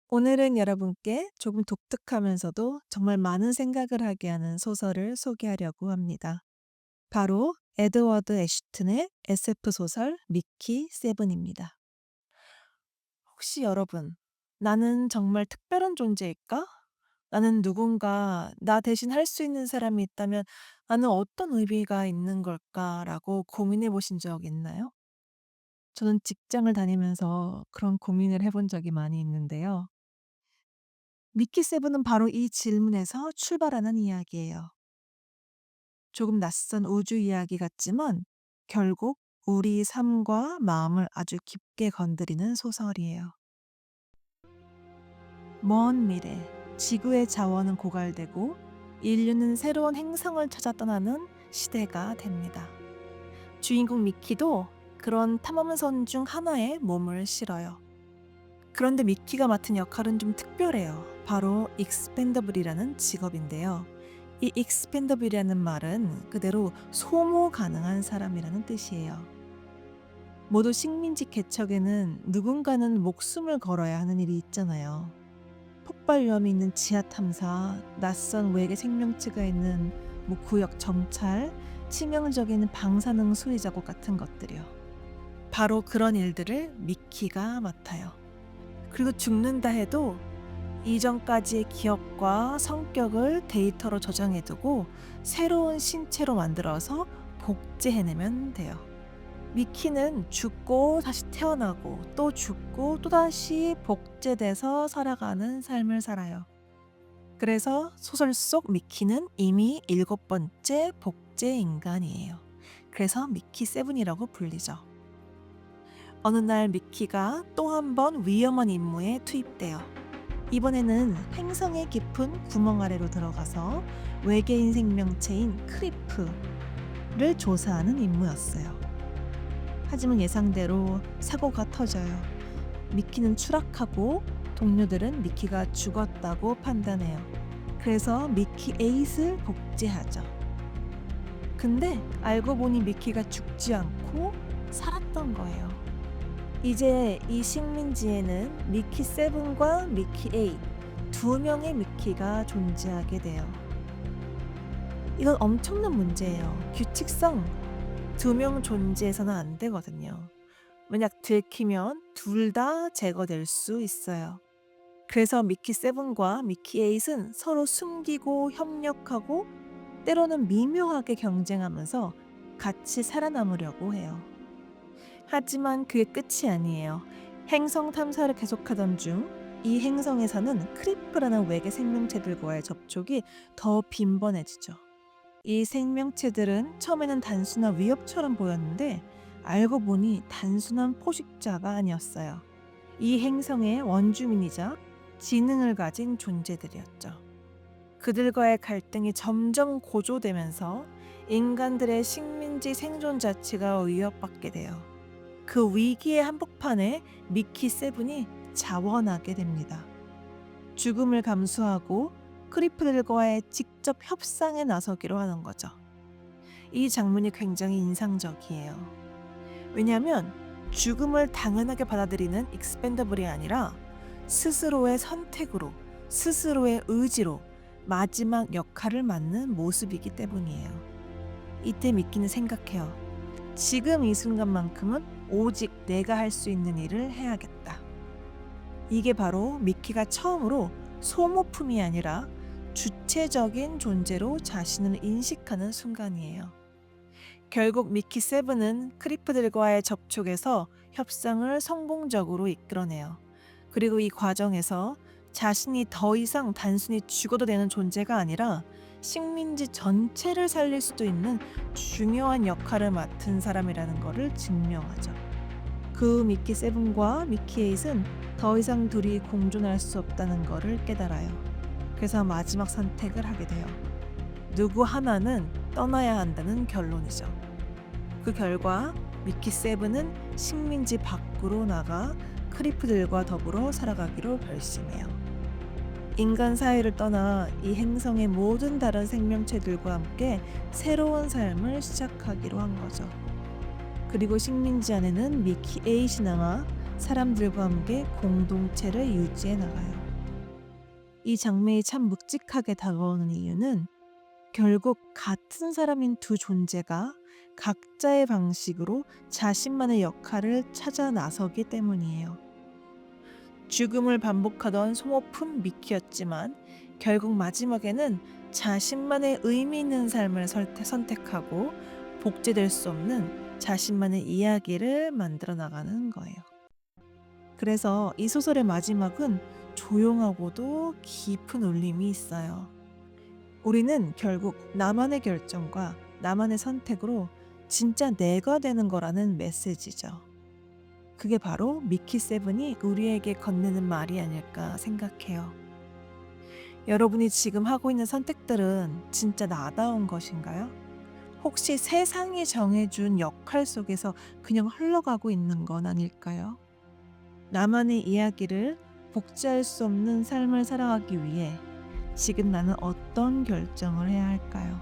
오늘은 여러분께 조금 독특하면서도 정말 많은 생각을 하게 하는 소설을 소개하려고 합니다. 바로 에드워드 애슈튼의 SF 소설 미키 세븐입니다. 혹시 여러분, 나는 정말 특별한 존재일까? 나는 누군가 나 대신 할 수 있는 사람이 있다면 나는 어떤 의미가 있는 걸까라고 고민해 보신 적 있나요? 저는 직장을 다니면서 그런 고민을 해본 적이 많이 있는데요. 미키 세븐은 바로 이 질문에서 출발하는 이야기예요. 조금 낯선 우주 이야기 같지만 결국 우리 삶과 마음을 아주 깊게 건드리는 소설이에요. 먼 미래, 지구의 자원은 고갈되고 인류는 새로운 행성을 찾아 떠나는 시대가 됩니다. 주인공 미키도 그런 탐험선 중 하나에 몸을 실어요. 그런데 미키가 맡은 역할은 좀 특별해요. 바로 익스펜더블이라는 직업인데요. 이 익스펜더블이라는 말은 그대로 소모 가능한 사람이라는 뜻이에요. 모두 식민지 개척에는 누군가는 목숨을 걸어야 하는 일이 있잖아요. 폭발 위험이 있는 지하 탐사, 낯선 외계 생명체가 있는 구역 정찰, 치명적인 방사능 수리 작업 같은 것들이요. 바로 그런 일들을 미키가 맡아요. 그리고 죽는다 해도 이전까지의 기억과 성격을 데이터로 저장해두고 새로운 신체로 만들어서 복제해내면 돼요. 미키는 죽고 다시 태어나고 또 죽고 또다시 복제돼서 살아가는 삶을 살아요. 그래서 소설 속 미키는 이미 7번째 복제 인간이에요. 그래서 미키 세븐이라고 불리죠. 어느 날 미키가 또 한 번 위험한 임무에 투입돼요. 이번에는 행성의 깊은 구멍 아래로 들어가서 외계인 생명체인 크리프를 조사하는 임무였어요. 하지만 예상대로 사고가 터져요. 미키는 추락하고 동료들은 미키가 죽었다고 판단해요. 그래서 미키 에잇을 복제하죠. 근데 알고 보니 미키가 죽지 않고 살았던 거예요. 이제 이 식민지에는 미키 세븐과 미키 에잇 두 명의 미키가 존재하게 돼요. 이건 엄청난 문제예요. 규칙성 두 명 존재해서는 안 되거든요. 만약 들키면 둘 다 제거될 수 있어요. 그래서 미키 세븐과 미키 에잇은 서로 숨기고 협력하고 때로는 미묘하게 경쟁하면서 같이 살아남으려고 해요. 하지만 그게 끝이 아니에요. 행성 탐사를 계속하던 중 이 행성에서는 크리프라는 외계 생명체들과의 접촉이 더 빈번해지죠. 이 생명체들은 처음에는 단순한 위협처럼 보였는데 알고 보니 단순한 포식자가 아니었어요. 이 행성의 원주민이자 지능을 가진 존재들이었죠. 그들과의 갈등이 점점 고조되면서 인간들의 식민지 생존 자체가 위협받게 돼요. 그 위기의 한복판에 미키 세븐이 자원하게 됩니다. 죽음을 감수하고 크리프들과의 직접 협상에 나서기로 하는 거죠. 이 장면이 굉장히 인상적이에요. 왜냐하면 죽음을 당연하게 받아들이는 익스펜더블이 아니라 스스로의 선택으로, 스스로의 의지로 마지막 역할을 맡는 모습이기 때문이에요. 이때 미키는 생각해요. 지금 이 순간만큼은 오직 내가 할 수 있는 일을 해야겠다. 이게 바로 미키가 처음으로 소모품이 아니라 주체적인 존재로 자신을 인식하는 순간이에요. 결국 미키 세븐은 크리프들과의 접촉에서 협상을 성공적으로 이끌어내요. 그리고 이 과정에서 자신이 더 이상 단순히 죽어도 되는 존재가 아니라 식민지 전체를 살릴 수도 있는 중요한 역할을 맡은 사람이라는 것을 증명하죠. 그 미키 세븐과 미키 에잇은 더 이상 둘이 공존할 수 없다는 것을 깨달아요. 그래서 마지막 선택을 하게 돼요. 누구 하나는 떠나야 한다는 결론이죠. 그 결과 미키 세븐은 식민지 밖으로 나가 크리프들과 더불어 살아가기로 결심해요. 인간 사회를 떠나 이 행성의 모든 다른 생명체들과 함께 새로운 삶을 시작하기로 한 거죠. 그리고 식민지 안에는 미키 에잇이 남아 사람들과 함께 공동체를 유지해 나가요. 이 장면이 참 묵직하게 다가오는 이유는 결국 같은 사람인 두 존재가 각자의 방식으로 자신만의 역할을 찾아 나서기 때문이에요. 죽음을 반복하던 소모품 미키였지만 결국 마지막에는 자신만의 의미 있는 삶을 선택하고 복제될 수 없는 자신만의 이야기를 만들어 나가는 거예요. 그래서 이 소설의 마지막은 조용하고도 깊은 울림이 있어요. 우리는 결국 나만의 결정과 나만의 선택으로 진짜 내가 되는 거라는 메시지죠. 그게 바로 미키 세븐이 우리에게 건네는 말이 아닐까 생각해요. 여러분이 지금 하고 있는 선택들은 진짜 나다운 것인가요? 혹시 세상이 정해준 역할 속에서 그냥 흘러가고 있는 건 아닐까요? 나만의 이야기를 복제할 수 없는 삶을 살아가기 위해 지금 나는 어떤 결정을 해야 할까요?